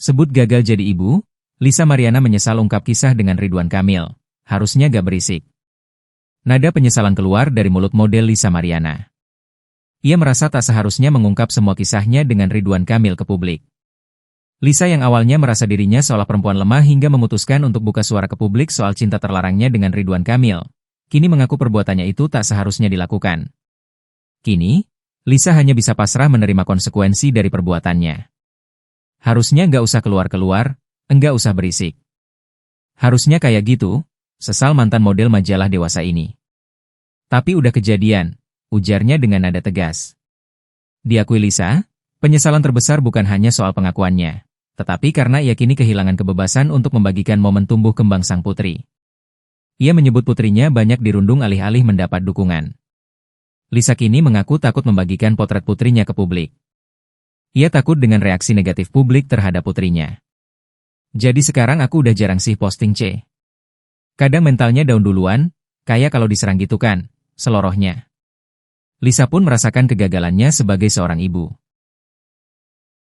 Sebut gagal jadi ibu, Lisa Mariana menyesal ungkap kisah dengan Ridwan Kamil. Harusnya gak berisik. Nada penyesalan keluar dari mulut model Lisa Mariana. Ia merasa tak seharusnya mengungkap semua kisahnya dengan Ridwan Kamil ke publik. Lisa yang awalnya merasa dirinya seolah perempuan lemah hingga memutuskan untuk buka suara ke publik soal cinta terlarangnya dengan Ridwan Kamil, kini mengaku perbuatannya itu tak seharusnya dilakukan. Kini, Lisa hanya bisa pasrah menerima konsekuensi dari perbuatannya. Harusnya nggak usah keluar-keluar, enggak usah berisik. Harusnya kayak gitu, sesal mantan model majalah dewasa ini. Tapi udah kejadian, ujarnya dengan nada tegas. Diakui Lisa, penyesalan terbesar bukan hanya soal pengakuannya, tetapi karena ia kini kehilangan kebebasan untuk membagikan momen tumbuh kembang sang putri. Ia menyebut putrinya banyak dirundung alih-alih mendapat dukungan. Lisa kini mengaku takut membagikan potret putrinya ke publik. Ia takut dengan reaksi negatif publik terhadap putrinya. Jadi sekarang aku udah jarang sih posting C. Kadang mentalnya down duluan, kayak kalau diserang gitu kan, selorohnya. Lisa pun merasakan kegagalannya sebagai seorang ibu.